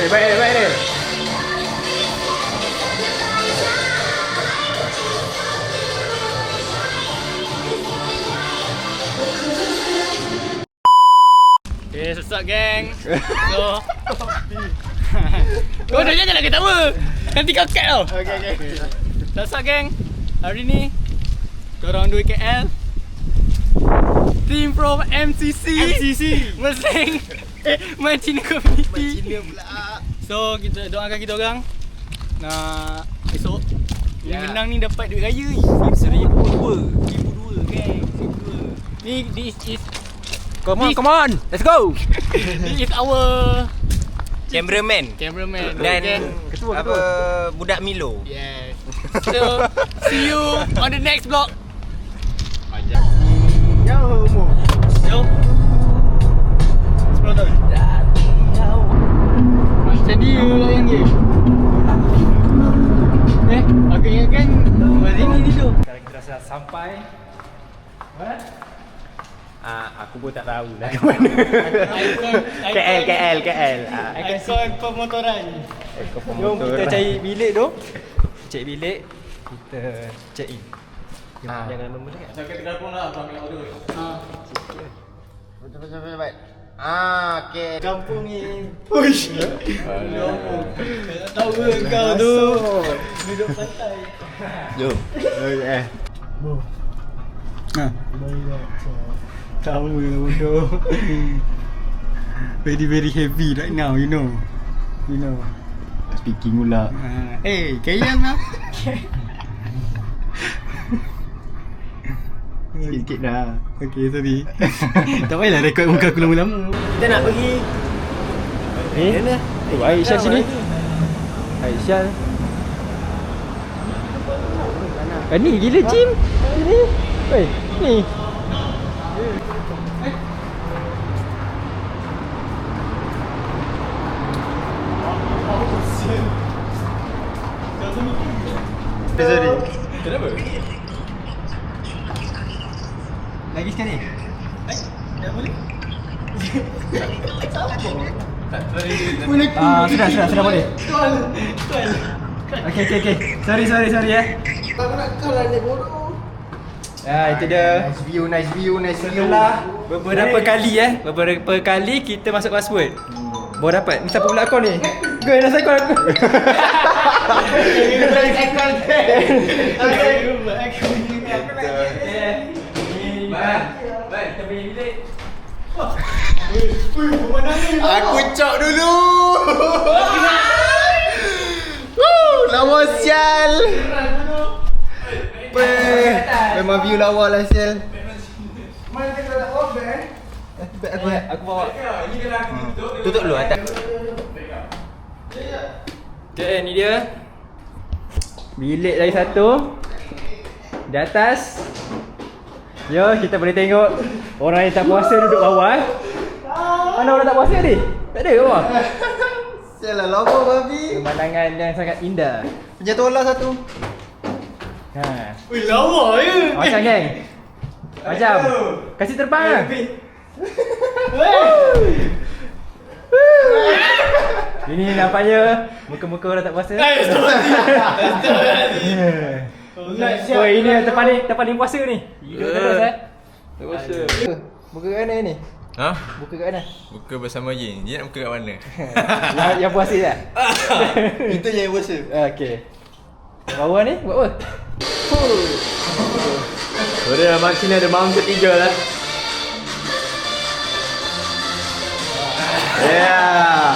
Baik ni. Okay, susah geng. So kau dah jangan ketawa. Nanti kau cut tau. Okay. Susah geng. Hari ni korang 2 KL. Team from MCC Mesing My Cina Community. Cina pula. So kita doakan kita orang nak esok yang menang ni dapat duit raya ni. RM1,200 geng. Ni this is Come on. Let's go. this is our Cameraman dan ketua. apa budak Milo. Yes. So see you on the next vlog. Yo. 10 tahun. Macam dia lah yang game. Aku ingatkan Mazini ni tu. Sekarang kita dah sampai. What? Aku pun tak tahu lah ke mana. KL. Ikon pemotoran. Jom kita cari bilik tu. Cek bilik, kita check in. Jangan nombor dekat. Saya kena telefon lah abang nak order. Baik. Okey. Kampung ni. Push. Tahu ke kau tu? Duduk santai. Jom. Tahu ke bodoh. Very heavy right now, you know. Speaking pula. Carry on lah. Sikit dah. Okay, sorry. Tak payahlah rekod muka aku lama-lama. Kita nak pergi Mana? Aisyah sini. Aisyah. Ni gila Jim. Sini. Weh, ni. Sorry. Kenapa? Lagi sekali? Tak boleh? Sudah boleh. Okay. Sorry Aku nak kau lah ni bodoh. Itu dia. nice view. Setelah beberapa kali kita masuk password. Baru dapat. Ni siapa pula kau ni? Kau yang nak aku. Aku cok dulu. Lawa sial. Memang view lawa lah sial. Aku bawa. Tutup dulu atas. Okay, ni dia. Bilik lagi satu. Di atas. Yo, kita boleh tengok orang yang tak puasa duduk bawah. Mana orang tak puasa ni? Tak ada ke bawah? Sial lah lawa babi. Pemandangan yang sangat indah. Punya tolak satu. Ui, lawa je. Macam geng. Macam. Kasih terbang lah. Ini nampaknya muka-muka orang tak puasa. Oh, ini yang terpaling puasa ni. Hidup terus tak puasa. Buka kat mana ni? Ha? Buka kat mana? Buka bersama Yin. Yin nak buka kat mana? yang puasa tak? Itu yang puasa. Okey. Bawah ni buat apa? Sudah mak sini ada malam ketiga lah. Yeah.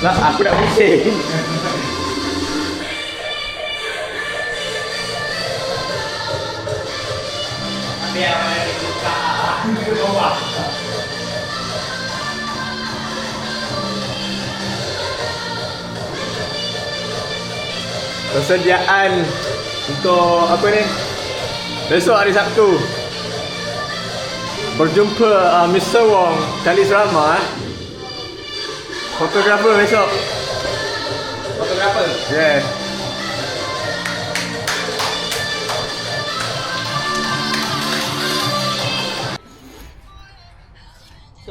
Lah aku nak pusing. Persediaan untuk apa ni? Besok hari Sabtu. Berjumpa Mr. Wong kali serama. Fotografer besok. Fotografer. Yeah.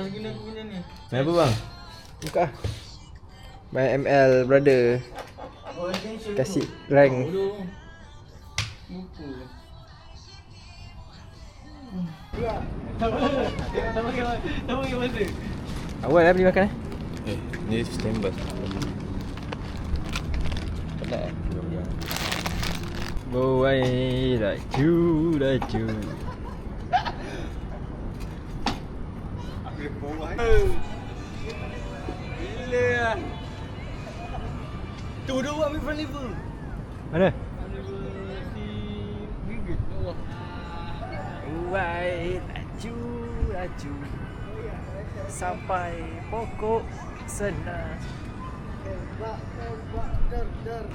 guna ni. Main apa bang? Buka. My ML brother. Kasih rank. Buku. Tak bagi masa. Awal lah beli makan Ni standby. Penat Boy, laju. Aku dah bawah. Gila lah. Tu dah buat ambil front lever. Mana? Front lever si Gigit bawah. Boy, laju. Sampai pokok senang.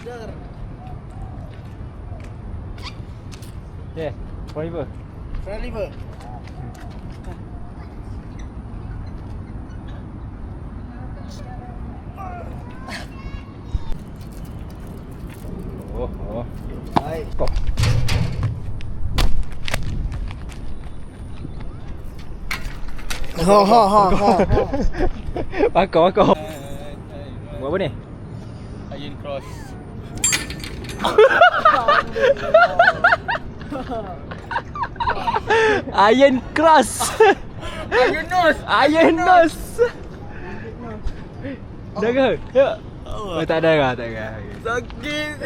Dar. Yeah, forever. Front lever. Oh. Baik. Kok. Ha. Pakau. Buat apa ni? Iron cross. Iron cross. Iron nose. Dah ke? Ya. Oh, tak ada. Sakit.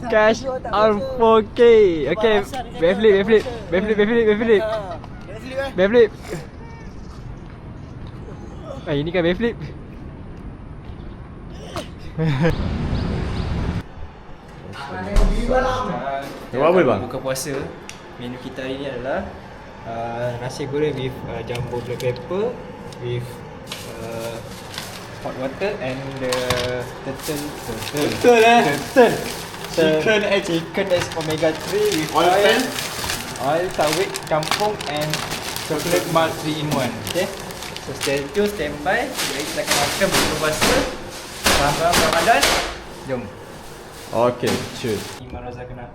Cash on 4K. Okay, backflip. Backflip. Ini kan backflip. Buat apa bang? Buka puasa. Menu kita hari ni adalah nasi goreng with jumbo black pepper with hot water and the turtle. Chicken is omega 3 with oil, sawit, campur and chocolate malt 3 in 1. Okay. So stand by. Kita akan makan buka puasa. Selamat Ramadan. Jom. Okay, cheers. Iman razaqna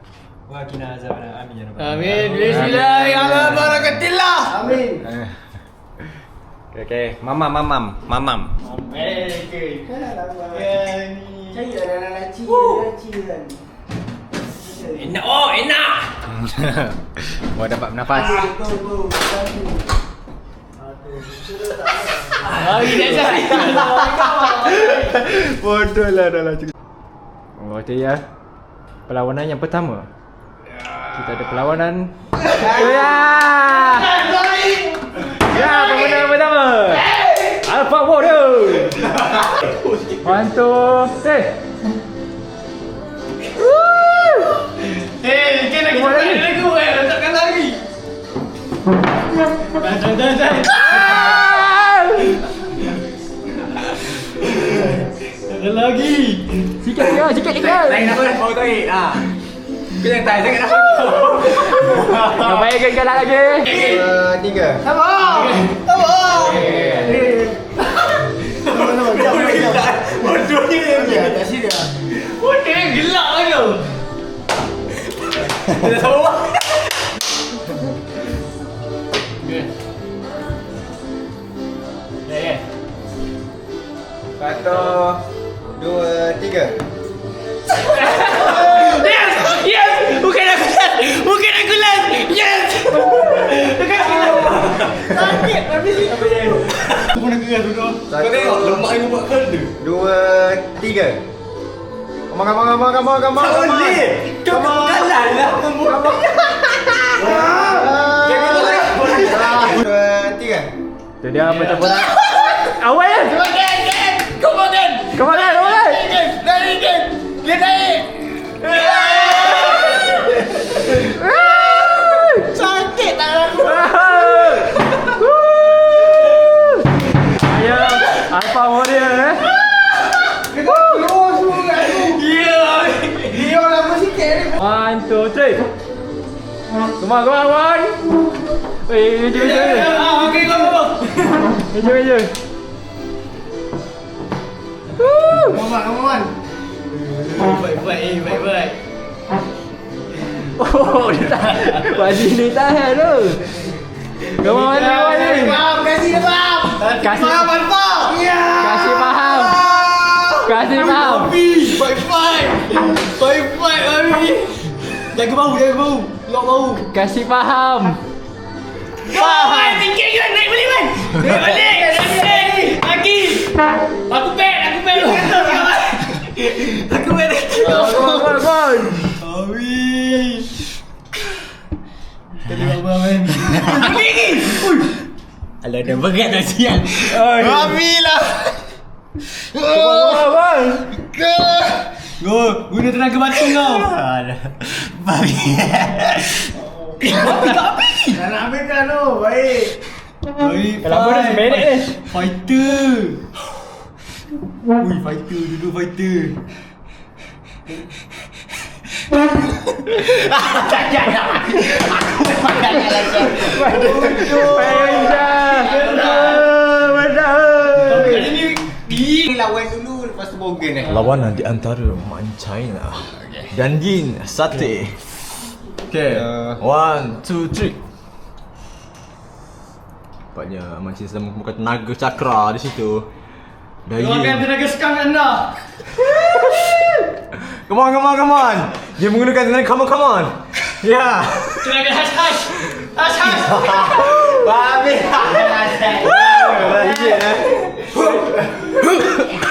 wa qina azabannar. Amin ya rabbal Amin. Bismillahirrahmanirrahim. Amin. Okay. Mamam. Okey. Cari ada laci kan. Enak. Mau dapat bernafas. Go. Bodoh lah dah lah. Oh, itu ya. Perlawanan yang pertama. Kita ada perlawanan. Pemenang yang pertama. Alpha Warrior. 1, 2, 3. Lagi. Letakkan lagi. Dah. Lagi. Sikit dia. Lain apa? Kau tarik. Kita yang tarik sangat apa? Yang baik ke kalah lagi. 3. Sabar. Bodoh ni. Tak serius. Bodoh ni gelak kan tu. Kita sabar. Okay. 1, 2, 3. Yes! Bukan aku last! Yes! Bukan aku last! Sakit! Habis ni! Apa dia? Aku pun nak gerak dulu. Kau tengok lemak yang buat kerja. 2, 3. Come on. Tak boleh! Kau kalah lah! Dua, 3. Itu dia pertempuran. Awal ya. Come on! Naik! Dia naik! Sakit tangan aku! Ayo, Alpha Warrior Dia lama sikit ni. 1, 2, 3. Come on. Meja. Okey, kau. Meja. Come on. Baik. Oh, dia tahan. Wajib ni tahan tu. Come on, Faham, kasih dia faham. Kasih Faham, Pak. Ya. Kasih faham. Kasih faham. Five. Mami. Jaga bau. Lock bau. Kasih faham. Faham. Tinggi kan naik balik man. Naik balik. Lagi. Aku pet lu. Aku pet. Come on. Awi. Tadi abang man. Lagi. Alah dah berat dah siang. Mami lah. Come on. Guna tenaga batu kau. Mami. Mami tak habis. Dah nak habiskan tu. Baik. Kalau apa dah seminit ni. Fighter. Ui, fighter. Duduk fighter. Ni lawan dulu lepas tu Bogan Lawanan di antara Man China dan Yin Sate. Okay, 1, 2, 3. Nampaknya Man China sedang menggunakan tenaga cakra di situ. Dan Keluarkan tenaga sekang anda. Come on. Dia menggunakan tenaga come on. Ya. Tenaga hash. Babi.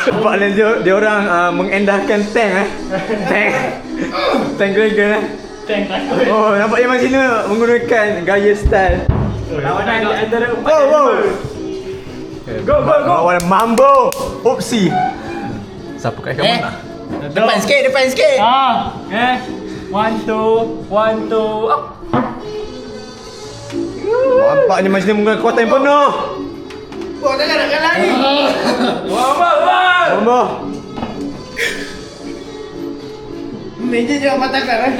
Nampaknya dia orang mengendahkan tank Tank Dragon Tank takut. Oh, nampaknya Man China menggunakan gaya style. Lawanan di antara empat. Go. Lawan Mambo. Opsi. Siapa kat mana? Depan sikit. 1, 2, up. Nampaknya Man China menggunakan kekuatan yang penuh. Kau takkan nak kalah ni. Mambo. Meja jangan patahkan.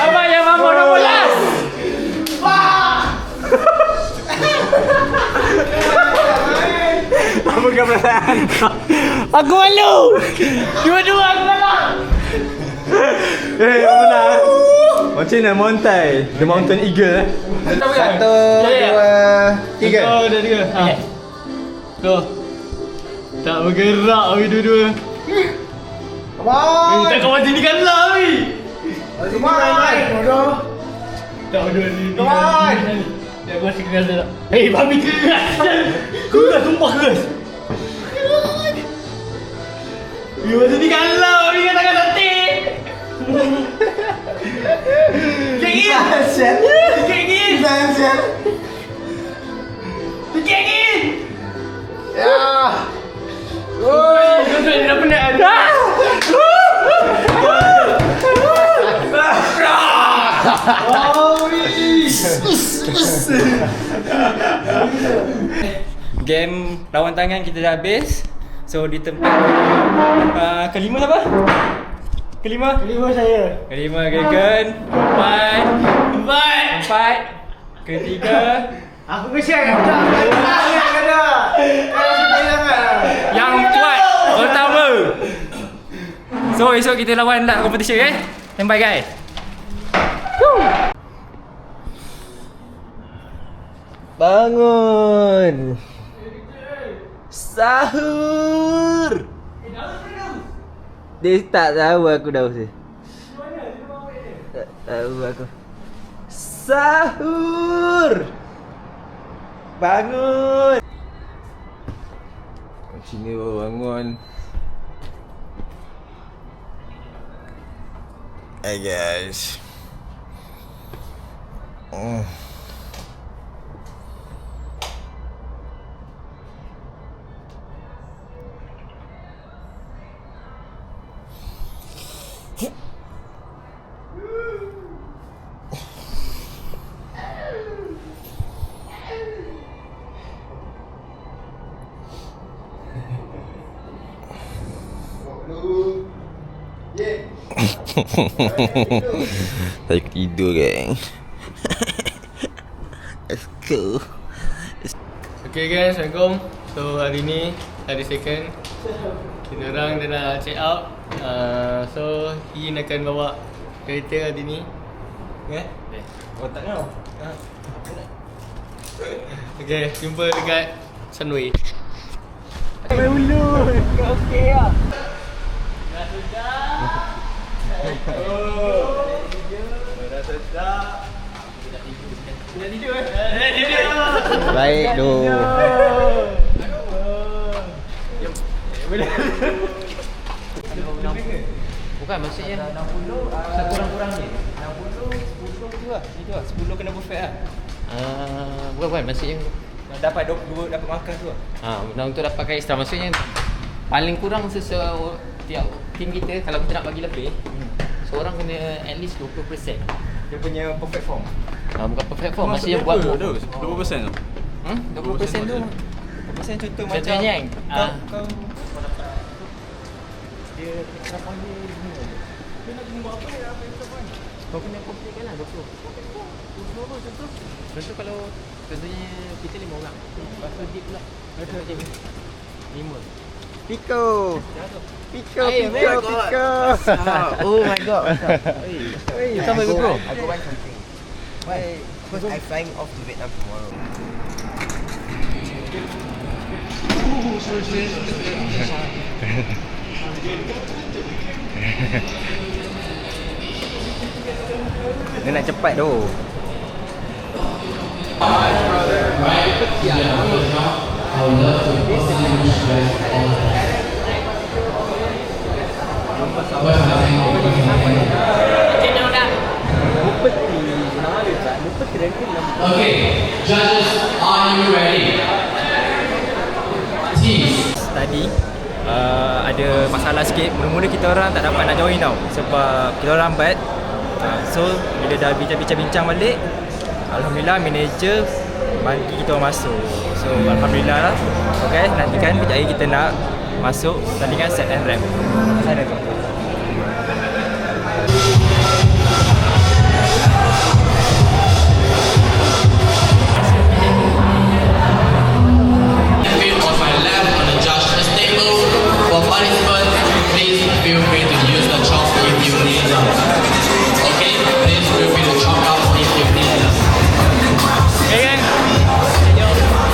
Abang yang mampu 12. Apa perasaan? Aku malu. Dua-dua aku kalah. Menang. Man China montai. The Mountain Eagle. 1, 2, 3. Oh, dah 3. Tuh. Tak bergerak Awi dua-dua. Come on. Tak kau macam ni kalah Awi. Come on. Tak berdua ni. Come on. Dia aku rasa keras tak. Babi keras. Keras, sumpah keras. Macam ni kalah Awi kan tangan sate. Kekit. Ya. Dah penat. Game lawan tangan kita dah habis. So di tempat kelima siapa? Kelima saya. Kelima Gagan. Empat. Ketiga Aku kesian kan? yang kuat pertama. So esok kita lawan lah competition Standby guys. Bangun. Sahur. Dia tak tahu aku dah usah. Tak tahu aku. Sahur. Bangun. Sini baru bangun. Hey guys. Saya tidur geng. Let's go. Okay guys, Assalamualaikum. So hari ni hari second, kita orang dah nak check out. So Ian akan bawa kereta hari ni. Okay? Oh tak tahu. Okay, jumpa dekat Sunway. Okey lah. Dah sedap. Dah tidur eh? Dah tidur. Baik tu. Bukan maksudnya 60 kurang-kurang ni. 60 10 tu lah. Itu lah 10 kena buffet lah. bukan maksudnya Dapat 22 dapat makan tu lah. untuk dapatkan extra maksudnya paling kurang tiap team kita kalau kita nak bagi lebih seorang kena at least 20%. Dia punya perfect form. Bukan perfect form, maksudnya buat 20% tu. 20% tu 20% contoh macam contohnya kan kau dapat dia extra point dia gini aja. Dia nak buat apa ya apa extra point? kau kena completekan lah 20. Contoh kalau contohnya kita 5 orang, lepas tu dia pula ada macam 5. Pico. Pico, Hey, Pico, oh Pico. Oh my god. You come with bro. I go buy something. Why? Because I'm flying off to Vietnam tomorrow. Dia nak cepat tu. Okay, judges, are you ready? Teams. Tadi ada masalah sikit. Mula-mula kita orang tak dapat nak join tau sebab kita orang lambat. So bila dah bincang-bincang balik, alhamdulillah manager bagi kita orang masuk. So alhamdulillah lah. Okay, nantikan kejap lagi kita nak masuk tandingan set and rap. Sana tu. Feel on my left on the judge's table. For participants, please feel free to use the chalk if you need them. Okay, please feel free to chalk out if you need them.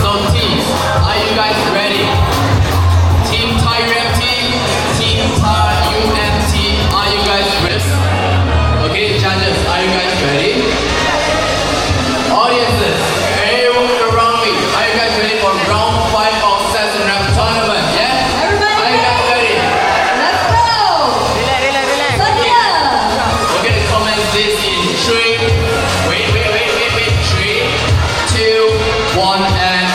So teams, are you guys ready? Team Thai UMT, Team Thai UMT, are you guys ready? Okay, judges, are you guys ready? Audiences, everyone around me, are you guys ready for round 5 of Session Rap Tournament? Yeah? Everybody Are you guys ready? Let's go! Relax. Sonia! We're gonna comment this in 3. Wait. 3, 2, 1, and.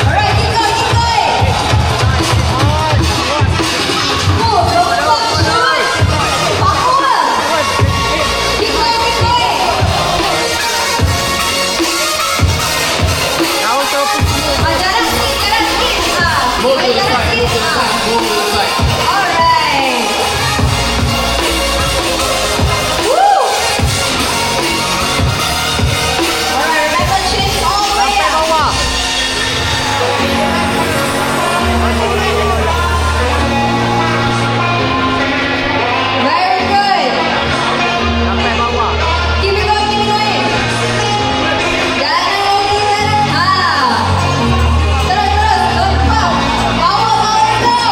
Alright, keep going. Move, don't stop, shoot! Power! Keep going. Jalan sikit. Move to the Jalan side, move to the sikit. side, move to the side. Alright. Woo! Alright, remember change all the way up. Very good. Keep it going. Jalan lagi sana. Terus. Power, go.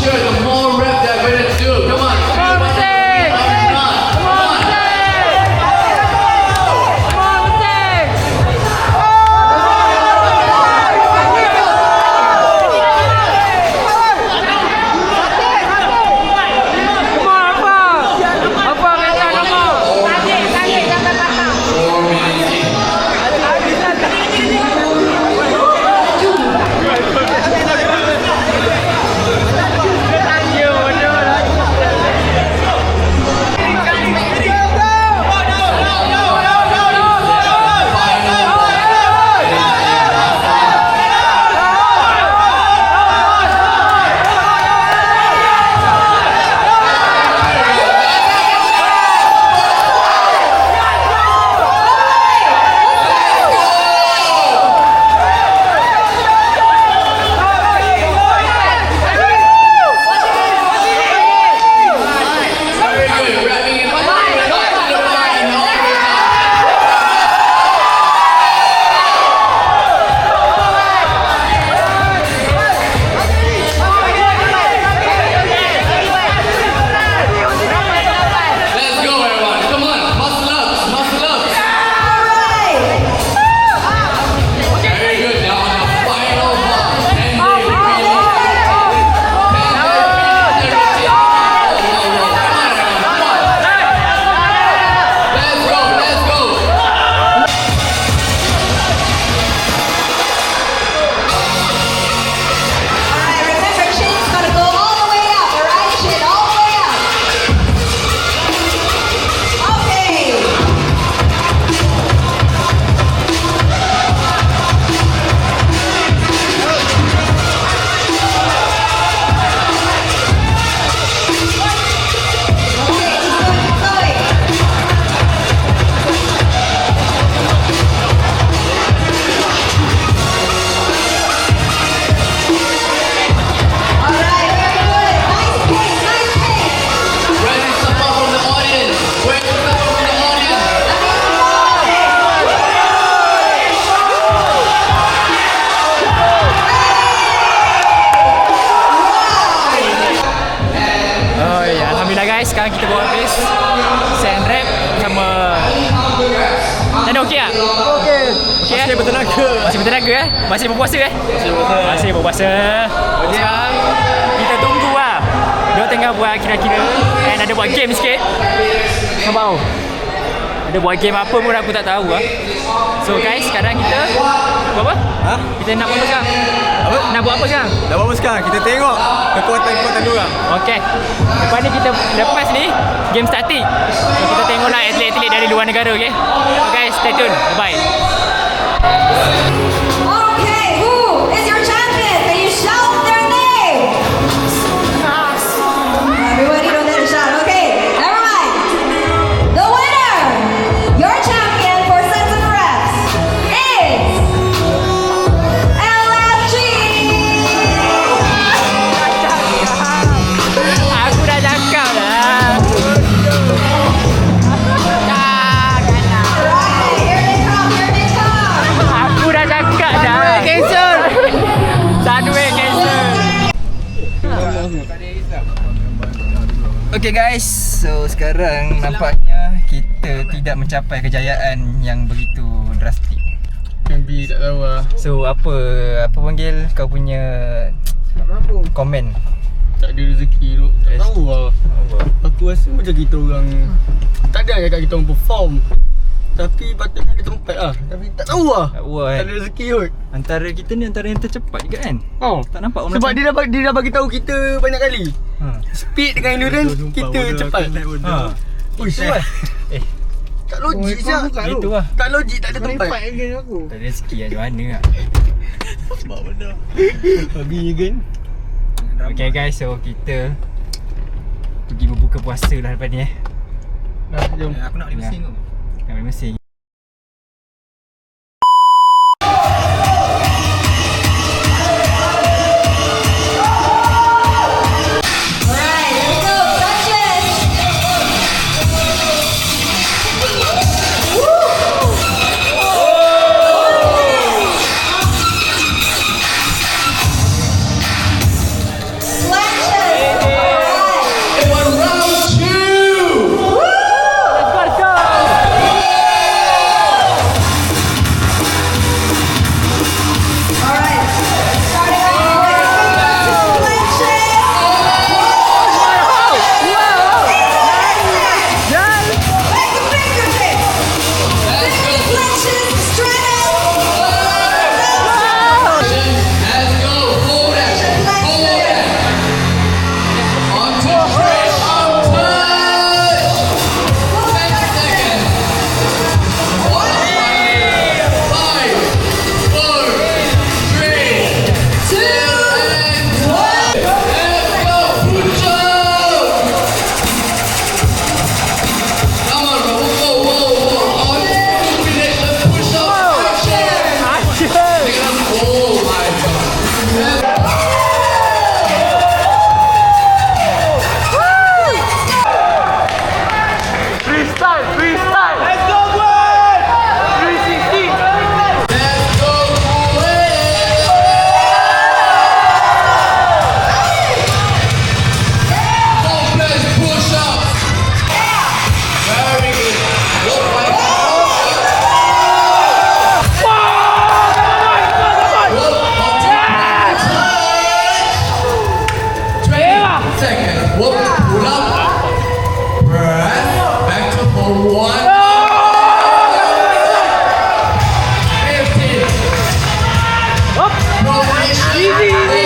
sure, the more rep that we're gonna do. Come on. Come on, sekarang kita buat habis sand rap sama Nanda okey tak? Okey. Masih bertenaga. Masih bertenaga Masih berpuasa Masih berpuasa. Sekarang kita tunggu lah. Dia tengah buat kira-kira and ada buat game sikit. Kau tahu? Ada buat game apa pun aku tak tahu lah. So guys, sekarang kita buat apa? Ha? Kita nak buat apa sekarang? Apa? Nak buat apa sekarang? Dah bagus sekarang. Kita tengok kekuatan-kekuatan diorang. Okay. Lepas ni kita lepas ni game starting. So kita tengoklah atlet-atlet dari luar negara, okay? So guys, stay tune. Bye. Okay, who is your champion? Can you shout their name? Everybody know that shout. Okay, never mind. The winner, your champion for sets of reps is LFG. Aku dah cakap dah. Right, here they come, here they come. Aku dah cakap dah. Cancel. Sunway cancel. Okay guys, so sekarang nampaknya kita tidak mencapai kejayaan yang begitu drastik. MB tak tahu lah. So apa panggil kau punya komen? Tak ada rezeki tu. Tak tahu lah. Aku rasa macam kita orang tak ada cakap kita orang perform. Tapi patutnya ada tempat lah. Tapi tak tahu lah. Tak tahu kan? Tak ada rezeki kot. Antara kita ni antara yang tercepat juga kan? Oh. Tak nampak orang Sebab macam dia dah bagi tahu kita banyak kali. ha. Speed dengan endurance kita cepat. Ha. Uish. Tak logik je. Itu lah. Tak logik, tak ada tempat. Tak ada rezeki macam mana lah. Babi kan. Okay guys, so kita pergi berbuka puasa lah lepas ni Nah, jom. Aku nak beli mesin tu. Nak beli mesin. Alright, here we go, judges. Flashes. seconds. Whoop, pull up. Press. Back to hold 1. 15.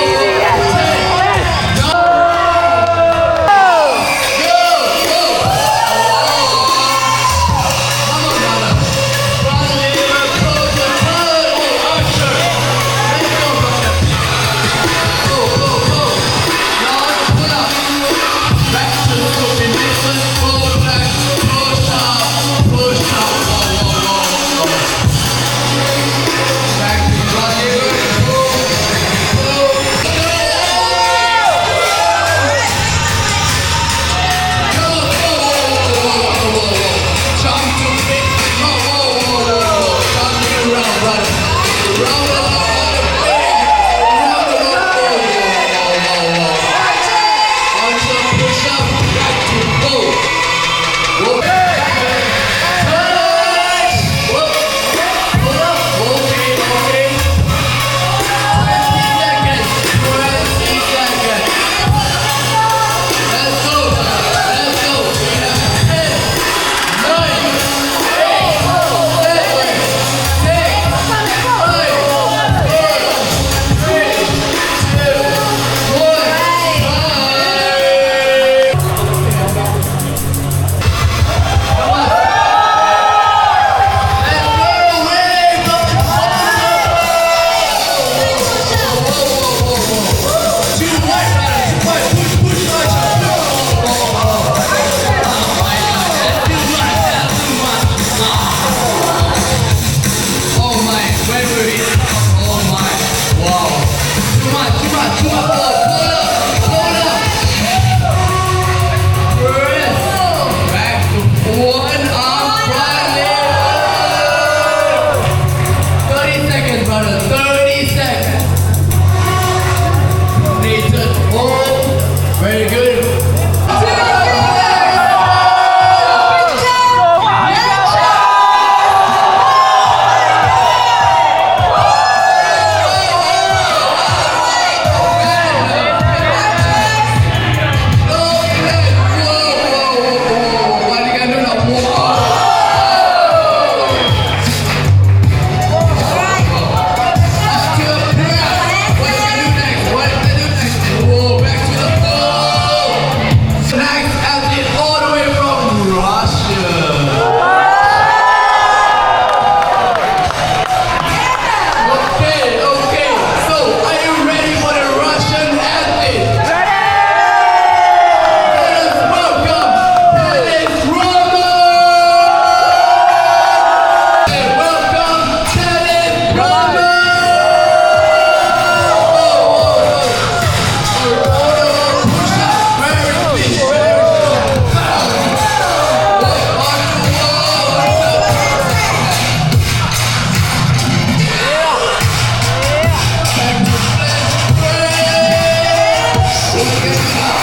Very good.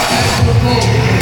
Back to the